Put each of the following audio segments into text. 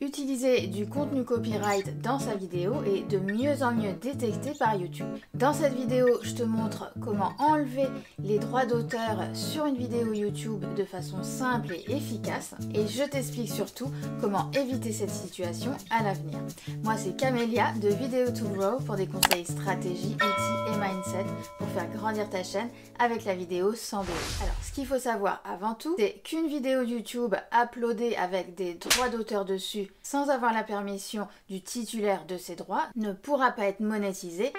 d'utiliser du contenu copyright dans sa vidéo est de mieux en mieux détecté par YouTube. Dans cette vidéo, je te montre comment enlever les droits d'auteur sur une vidéo YouTube de façon simple et efficace, et je t'explique surtout comment éviter cette situation à l'avenir. Moi, c'est Camélia de Video to Grow pour des conseils stratégie, outils et mindset pour faire grandir ta chaîne avec la vidéo sans délai. Alors, ce qu'il faut savoir avant tout, c'est qu'une vidéo YouTube uploadée avec des droits d'auteur dessus sans avoir la permission du titulaire de ces droits ne pourra pas être monétisée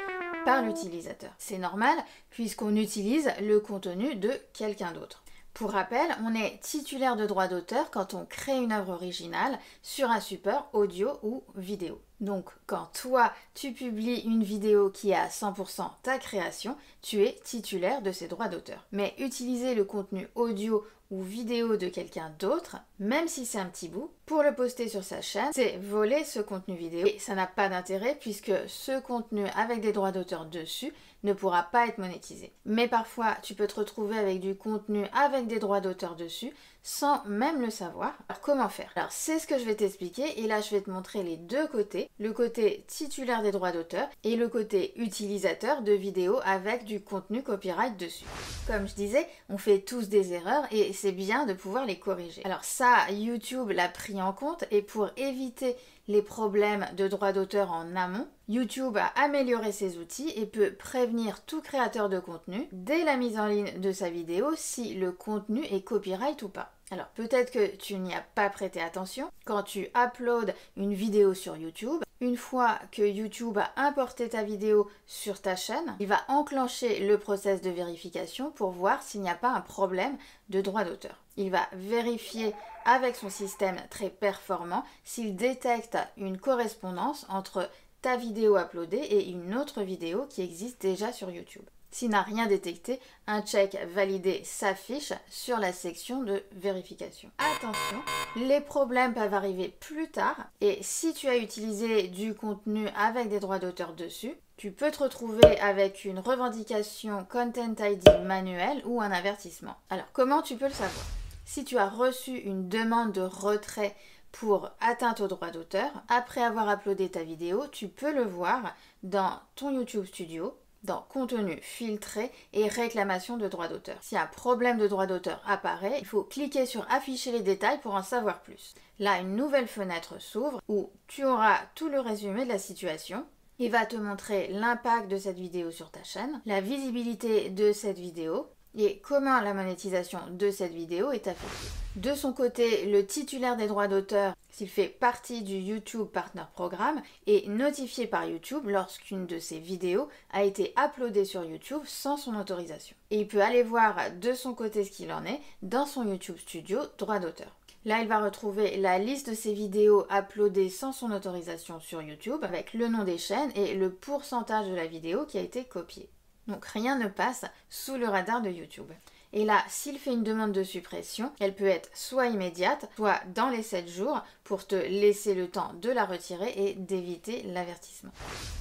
par l'utilisateur. C'est normal puisqu'on utilise le contenu de quelqu'un d'autre. Pour rappel, on est titulaire de droits d'auteur quand on crée une œuvre originale sur un support audio ou vidéo. Donc, quand toi, tu publies une vidéo qui est à 100% ta création, tu es titulaire de ces droits d'auteur. Mais utiliser le contenu audio ou vidéo de quelqu'un d'autre, même si c'est un petit bout, pour le poster sur sa chaîne, c'est voler ce contenu vidéo. Et ça n'a pas d'intérêt puisque ce contenu avec des droits d'auteur dessus ne pourra pas être monétisé. Mais parfois, tu peux te retrouver avec du contenu avec des droits d'auteur dessus sans même le savoir. Alors comment faire? Alors c'est ce que je vais t'expliquer et là je vais te montrer les deux côtés. Le côté titulaire des droits d'auteur et le côté utilisateur de vidéos avec du contenu copyright dessus. Comme je disais, on fait tous des erreurs et c'est bien de pouvoir les corriger. Alors ça, YouTube l'a pris en compte et pour éviter les problèmes de droits d'auteur en amont, YouTube a amélioré ses outils et peut prévenir tout créateur de contenu dès la mise en ligne de sa vidéo si le contenu est copyright ou pas. Alors peut-être que tu n'y as pas prêté attention. Quand tu uploads une vidéo sur YouTube, une fois que YouTube a importé ta vidéo sur ta chaîne, il va enclencher le process de vérification pour voir s'il n'y a pas un problème de droit d'auteur. Il va vérifier avec son système très performant s'il détecte une correspondance entre ta vidéo uploadée et une autre vidéo qui existe déjà sur YouTube. S'il n'a rien détecté, un check validé s'affiche sur la section de vérification. Attention, les problèmes peuvent arriver plus tard et si tu as utilisé du contenu avec des droits d'auteur dessus, tu peux te retrouver avec une revendication Content ID manuelle ou un avertissement. Alors comment tu peux le savoir? Si tu as reçu une demande de retrait pour atteinte aux droits d'auteur, après avoir uploadé ta vidéo, tu peux le voir dans ton YouTube Studio, dans contenu filtré et réclamation de droits d'auteur. Si un problème de droits d'auteur apparaît, il faut cliquer sur afficher les détails pour en savoir plus. Là, une nouvelle fenêtre s'ouvre où tu auras tout le résumé de la situation. Il va te montrer l'impact de cette vidéo sur ta chaîne, la visibilité de cette vidéo et comment la monétisation de cette vidéo est affectée. De son côté, le titulaire des droits d'auteur, s'il fait partie du YouTube Partner Programme, est notifié par YouTube lorsqu'une de ses vidéos a été uploadée sur YouTube sans son autorisation. Et il peut aller voir de son côté ce qu'il en est dans son YouTube Studio droits d'auteur. Là, il va retrouver la liste de ses vidéos uploadées sans son autorisation sur YouTube avec le nom des chaînes et le pourcentage de la vidéo qui a été copiée. Donc rien ne passe sous le radar de YouTube. Et là, s'il fait une demande de suppression, elle peut être soit immédiate, soit dans les 7 jours pour te laisser le temps de la retirer et d'éviter l'avertissement.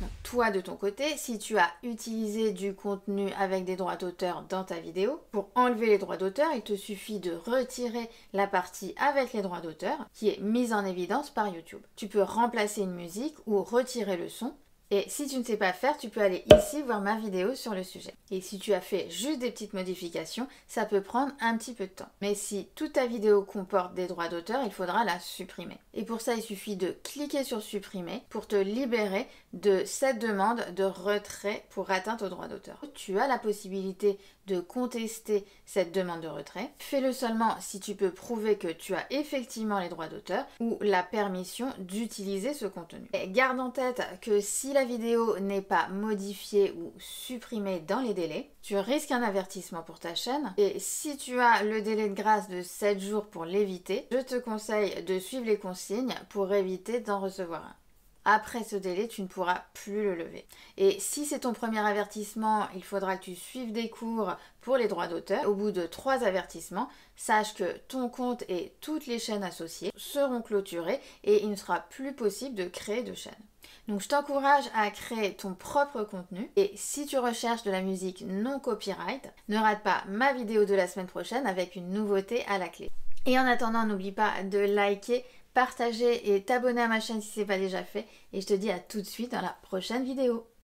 Donc toi, de ton côté, si tu as utilisé du contenu avec des droits d'auteur dans ta vidéo, pour enlever les droits d'auteur, il te suffit de retirer la partie avec les droits d'auteur qui est mise en évidence par YouTube. Tu peux remplacer une musique ou retirer le son. Et si tu ne sais pas faire, tu peux aller ici voir ma vidéo sur le sujet. Et si tu as fait juste des petites modifications, ça peut prendre un petit peu de temps. Mais si toute ta vidéo comporte des droits d'auteur, il faudra la supprimer. Et pour ça, il suffit de cliquer sur supprimer pour te libérer de cette demande de retrait pour atteinte aux droits d'auteur. Tu as la possibilité de contester cette demande de retrait. Fais-le seulement si tu peux prouver que tu as effectivement les droits d'auteur ou la permission d'utiliser ce contenu. Et garde en tête que si la vidéo n'est pas modifiée ou supprimée dans les délais, tu risques un avertissement pour ta chaîne. Et si tu as le délai de grâce de 7 jours pour l'éviter, je te conseille de suivre les consignes pour éviter d'en recevoir un. Après ce délai, tu ne pourras plus le lever. Et si c'est ton premier avertissement, il faudra que tu suives des cours pour les droits d'auteur. Au bout de 3 avertissements, sache que ton compte et toutes les chaînes associées seront clôturées et il ne sera plus possible de créer de chaîne. Donc je t'encourage à créer ton propre contenu et si tu recherches de la musique non copyright, ne rate pas ma vidéo de la semaine prochaine avec une nouveauté à la clé. Et en attendant, n'oublie pas de liker, partager et t'abonner à ma chaîne si ce n'est pas déjà fait. Et je te dis à tout de suite dans la prochaine vidéo.